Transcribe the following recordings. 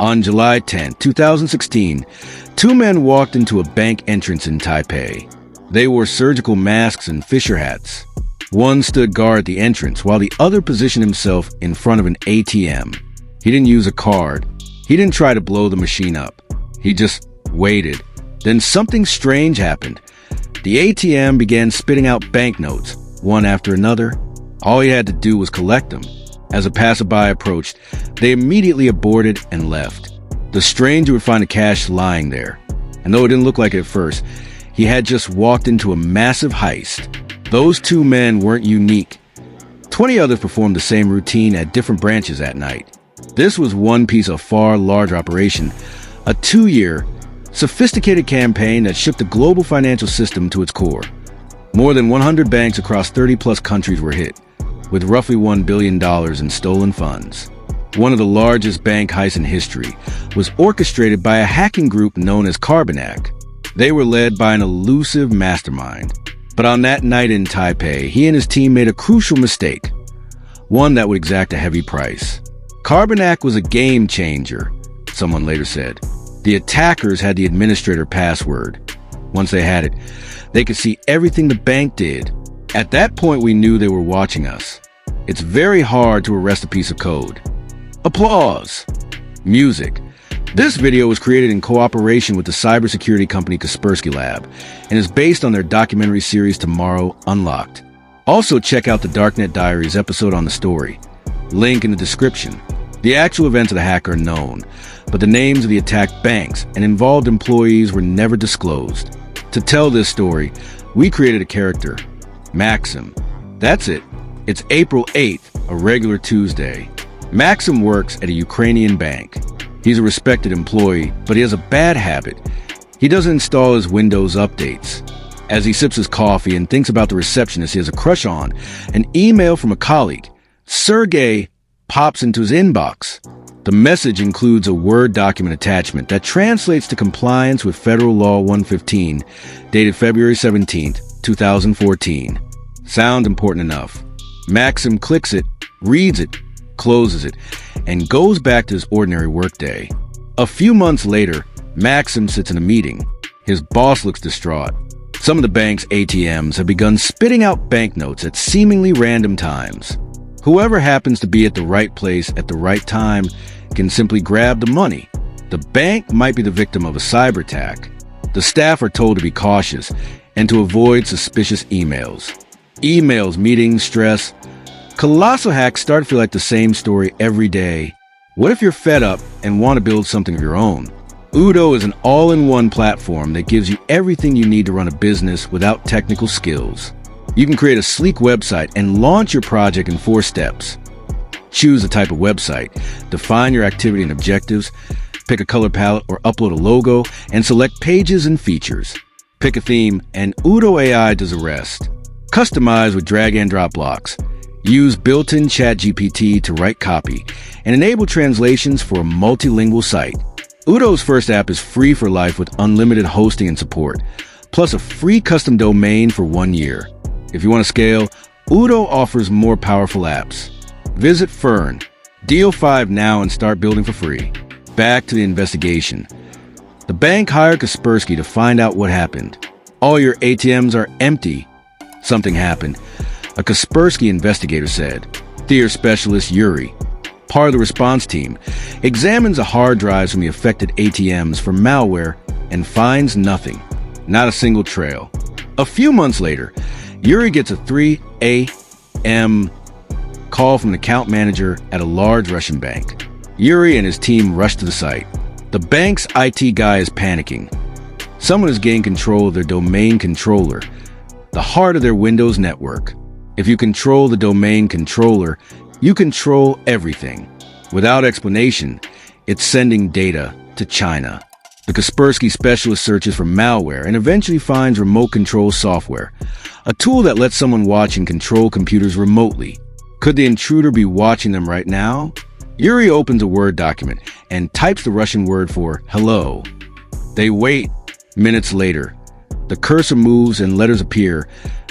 On July 10, 2016, two men walked into a bank entrance in Taipei. They wore surgical masks and fisher hats. One stood guard at the entrance, while the other positioned himself in front of an ATM. He didn't use a card. He didn't try to blow the machine up. He just waited. Then something strange happened. The ATM began spitting out banknotes, one after another. All he had to do was collect them. As a passerby approached, they immediately aborted and left. The stranger would find the cash lying there. And though it didn't look like it at first, he had just walked into a massive heist. Those two men weren't unique. 20 others performed the same routine at different branches that night. This was one piece of far larger operation, a 2-year, sophisticated campaign that shook the global financial system to its core. More than 100 banks across 30-plus countries were hit, with roughly $1 billion in stolen funds. One of the largest bank heists in history was orchestrated by a hacking group known as Carbanak. They were led by an elusive mastermind. But on that night in Taipei, he and his team made a crucial mistake, one that would exact a heavy price. Carbanak was a game changer, someone later said. The attackers had the administrator password. Once they had it, they could see everything the bank did. At that point, we knew they were watching us. It's very hard to arrest a piece of code. Applause. Music. This video was created in cooperation with the cybersecurity company Kaspersky Lab and is based on their documentary series Tomorrow Unlocked. Also check out the Darknet Diaries episode on the story. Link in the description. The actual events of the hack are known, but the names of the attacked banks and involved employees were never disclosed. To tell this story, we created a character, Maxim. That's it. It's April 8th, a regular Tuesday. Maxim works at a Ukrainian bank. He's a respected employee, but he has a bad habit. He doesn't install his Windows updates. As he sips his coffee and thinks about the receptionist he has a crush on, an email from a colleague, Sergey, pops into his inbox. The message includes a Word document attachment that translates to compliance with Federal Law 115, dated February 17, 2014. Sound important enough. Maxim clicks it, reads it, closes it, and goes back to his ordinary workday. A few months later, Maxim sits in a meeting. His boss looks distraught. Some of the bank's ATMs have begun spitting out banknotes at seemingly random times. Whoever happens to be at the right place at the right time can simply grab the money. The bank might be the victim of a cyber attack. The staff are told to be cautious and to avoid suspicious emails. Emails, meetings, stress. Colossal hacks start to feel like the same story every day. What if you're fed up and want to build something of your own? Udo is an all-in-one platform that gives you everything you need to run a business without technical skills. You can create a sleek website and launch your project in 4 steps. Choose the type of website, define your activity and objectives, pick a color palette or upload a logo, and select pages and features. Pick a theme, and Udo AI does the rest. Customize with drag and drop blocks. Use built-in ChatGPT to write copy and enable translations for a multilingual site. Udo's first app is free for life with unlimited hosting and support, plus a free custom domain for 1 year. If you want to scale, Udo offers more powerful apps. Visit Fern, Deal 5 now and start building for free. Back to the investigation. The bank hired Kaspersky to find out what happened. All your ATMs are empty. Something happened. A Kaspersky investigator said. Theater specialist Yuri, part of the response team, examines the hard drives from the affected ATMs for malware and finds nothing. Not a single trail. A few months later, Yuri gets a 3 a.m. call from the account manager at a large Russian bank. Yuri and his team rush to the site. The bank's IT guy is panicking. Someone has gained control of their domain controller, the heart of their Windows network. If you control the domain controller, you control everything. Without explanation, it's sending data to China. The Kaspersky specialist searches for malware and eventually finds remote control software, a tool that lets someone watch and control computers remotely. Could the intruder be watching them right now? Yuri opens a Word document and types the Russian word for hello. They wait. Minutes later, the cursor moves and letters appear.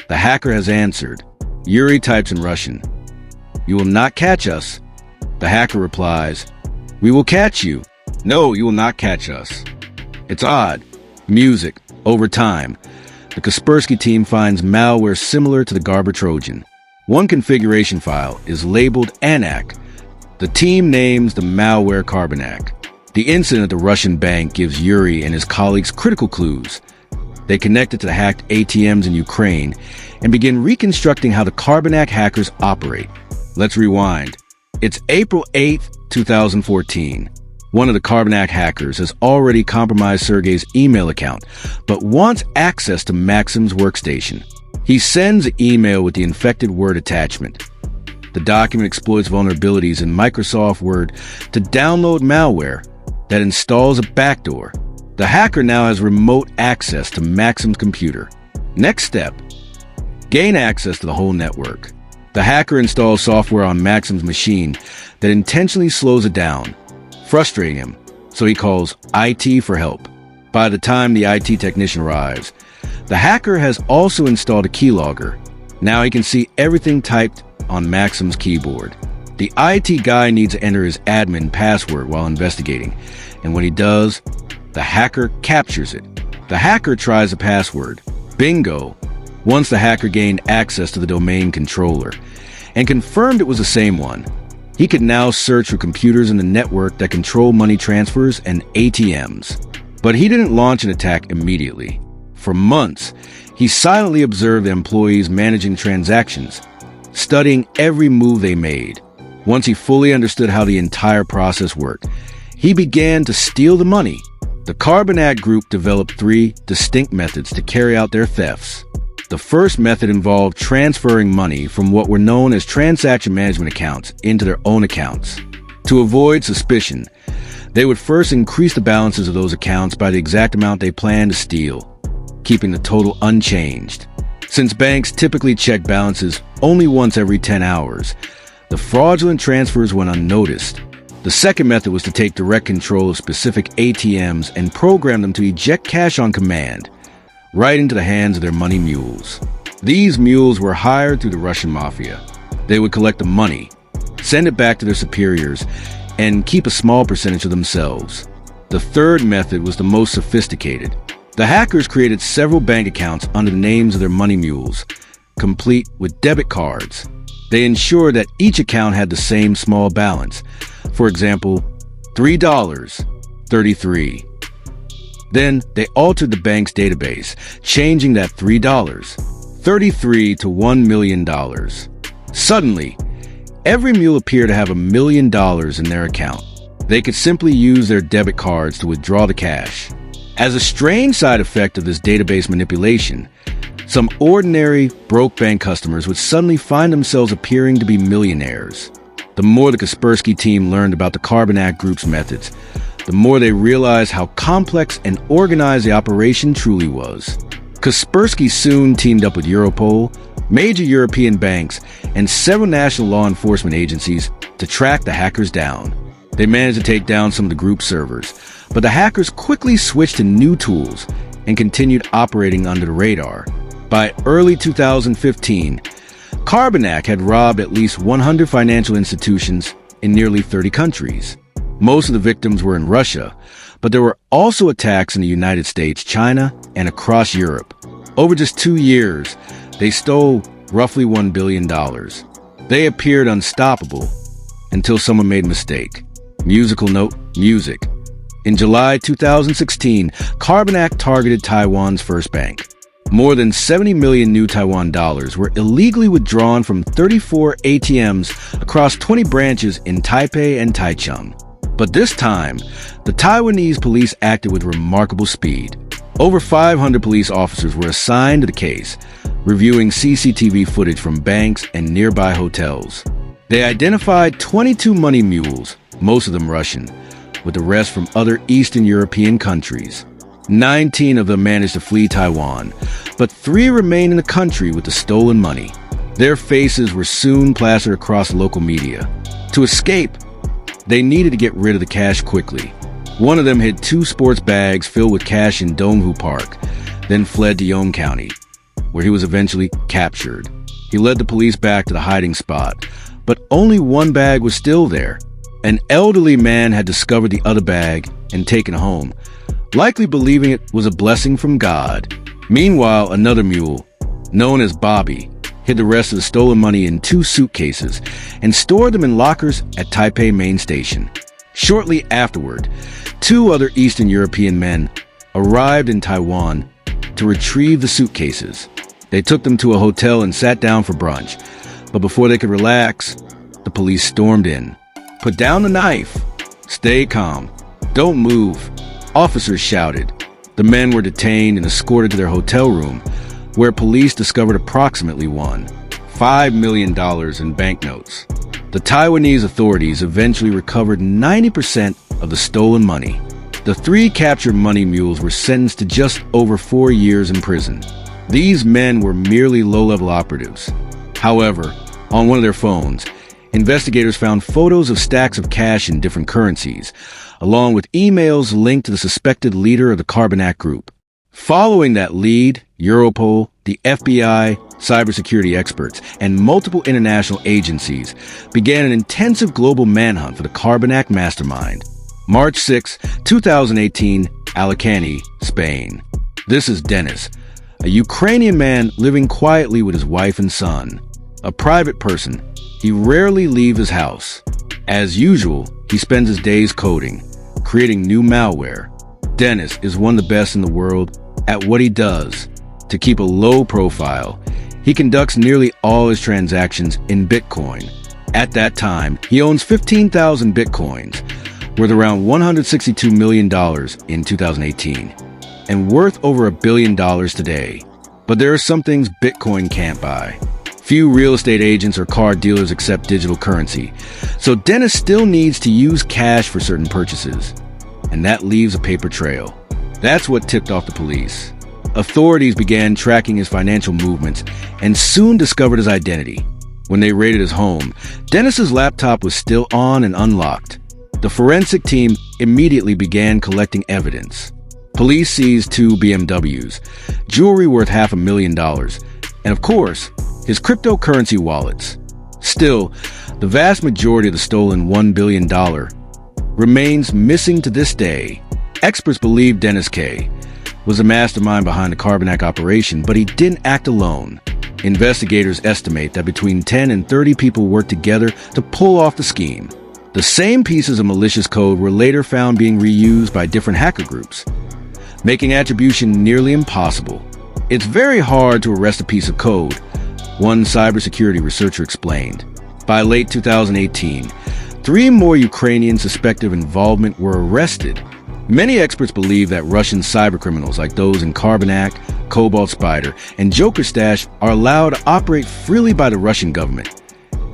The hacker has answered. Yuri types in Russian, "You will not catch us." The hacker replies, "We will catch you." No, you will not catch us. It's odd. Music. Over time, the Kaspersky team finds malware similar to the Garber Trojan. One configuration file is labeled ANAC. The team names the malware Carbanak. The incident at the Russian bank gives Yuri and his colleagues critical clues. They connect it to the hacked ATMs in Ukraine and begin reconstructing how the Carbanak hackers operate. Let's rewind. It's April 8th, 2014. One of the Carbanak hackers has already compromised Sergey's email account, but wants access to Maxim's workstation. He sends an email with the infected Word attachment. The document exploits vulnerabilities in Microsoft Word to download malware that installs a backdoor. The hacker now has remote access to Maxim's computer. Next step, gain access to the whole network. The hacker installs software on Maxim's machine that intentionally slows it down, frustrating him, so he calls IT for help. By the time the IT technician arrives, the hacker has also installed a keylogger. Now he can see everything typed on Maxim's keyboard. The IT guy needs to enter his admin password while investigating, and when he does, the hacker captures it. The hacker tries the password. Bingo! Once the hacker gained access to the domain controller and confirmed it was the same one, he could now search for computers in the network that control money transfers and ATMs. But he didn't launch an attack immediately. For months, he silently observed the employees managing transactions, studying every move they made. Once he fully understood how the entire process worked, he began to steal the money. The Carbanak group developed 3 distinct methods to carry out their thefts. The first method involved transferring money from what were known as transaction management accounts into their own accounts. To avoid suspicion, they would first increase the balances of those accounts by the exact amount they planned to steal, keeping the total unchanged. Since banks typically check balances only once every 10 hours, the fraudulent transfers went unnoticed. The second method was to take direct control of specific ATMs and program them to eject cash on command, right into the hands of their money mules. These mules were hired through the Russian mafia. They would collect the money, send it back to their superiors, and keep a small percentage of themselves. The third method was the most sophisticated. The hackers created several bank accounts under the names of their money mules, complete with debit cards. They ensured that each account had the same small balance. For example, $3.33. Then they altered the bank's database, changing that $3.33 to $1 million. Suddenly, every mule appeared to have $1 million in their account. They could simply use their debit cards to withdraw the cash. As a strange side effect of this database manipulation, some ordinary broke bank customers would suddenly find themselves appearing to be millionaires. The more the Kaspersky team learned about the Carbanak group's methods, the more they realized how complex and organized the operation truly was. Kaspersky soon teamed up with Europol, major European banks, and several national law enforcement agencies to track the hackers down. They managed to take down some of the group's servers, but the hackers quickly switched to new tools and continued operating under the radar. By early 2015, Carbanak had robbed at least 100 financial institutions in nearly 30 countries. Most of the victims were in Russia, but there were also attacks in the United States, China, and across Europe. Over just 2 years, they stole roughly $1 billion. They appeared unstoppable until someone made a mistake. Musical note, music. In July 2016, Carbanak targeted Taiwan's first bank. More than 70 million new Taiwan dollars were illegally withdrawn from 34 ATMs across 20 branches in Taipei and Taichung. But this time, the Taiwanese police acted with remarkable speed. Over 500 police officers were assigned to the case, reviewing CCTV footage from banks and nearby hotels. They identified 22 money mules, most of them Russian, with the rest from other Eastern European countries. 19 of them managed to flee Taiwan, but 3 remained in the country with the stolen money. Their faces were soon plastered across the local media. To escape, they needed to get rid of the cash quickly. One of them hid 2 sports bags filled with cash in Donghu Park, then fled to Yong County, where he was eventually captured. He led the police back to the hiding spot, but only one bag was still there. An elderly man had discovered the other bag and taken it home, likely believing it was a blessing from God. Meanwhile, another mule, known as Bobby, hid the rest of the stolen money in 2 suitcases and stored them in lockers at Taipei main station. Shortly afterward, 2 other Eastern European men arrived in Taiwan to retrieve the suitcases. They took them to a hotel and sat down for brunch, but before they could relax, the police stormed in. "Put down the knife. Stay calm. Don't move," officers shouted. The men were detained and escorted to their hotel room, where police discovered approximately $5 million in banknotes. The Taiwanese authorities eventually recovered 90% of the stolen money. The 3 captured money mules were sentenced to just over 4 years in prison. These men were merely low-level operatives. However, on one of their phones, investigators found photos of stacks of cash in different currencies, along with emails linked to the suspected leader of the Carbanak group. Following that lead, Europol, the FBI, cybersecurity experts, and multiple international agencies began an intensive global manhunt for the Carbanak Mastermind. March 6, 2018, Alicante, Spain. This is Dennis, a Ukrainian man living quietly with his wife and son. A private person, he rarely leaves his house. As usual, he spends his days coding, creating new malware. Dennis is one of the best in the world at what he does. To keep a low profile, he conducts nearly all his transactions in Bitcoin. At that time, he owns 15,000 Bitcoins, worth around $162 million in 2018, and worth over $1 billion today. But there are some things Bitcoin can't buy. Few real estate agents or car dealers accept digital currency, so Dennis still needs to use cash for certain purchases, and that leaves a paper trail. That's what tipped off the police. Authorities began tracking his financial movements and soon discovered his identity. When they raided his home, Dennis's laptop was still on and unlocked. The forensic team immediately began collecting evidence. Police seized 2 BMWs, jewelry worth $500,000, and of course, his cryptocurrency wallets. Still, the vast majority of the stolen $1 billion remains missing to this day. Experts believe Dennis K. was the mastermind behind the Carbanak operation, but he didn't act alone. Investigators estimate that between 10 and 30 people worked together to pull off the scheme. The same pieces of malicious code were later found being reused by different hacker groups, making attribution nearly impossible. It's very hard to arrest a piece of code, one cybersecurity researcher explained. By late 2018, 3 more Ukrainians suspected of involvement were arrested. Many experts believe that Russian cybercriminals like those in Carbanak, Cobalt Spider, and Joker Stash are allowed to operate freely by the Russian government,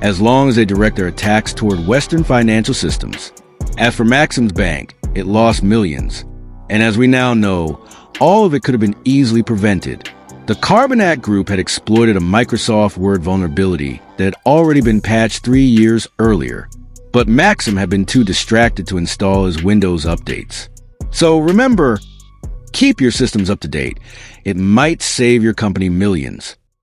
as long as they direct their attacks toward Western financial systems. As for Maxim's bank, it lost millions. And as we now know, all of it could have been easily prevented. The Carbanak group had exploited a Microsoft Word vulnerability that had already been patched 3 years earlier. But Maxim had been too distracted to install his Windows updates. So remember, keep your systems up to date. It might save your company millions.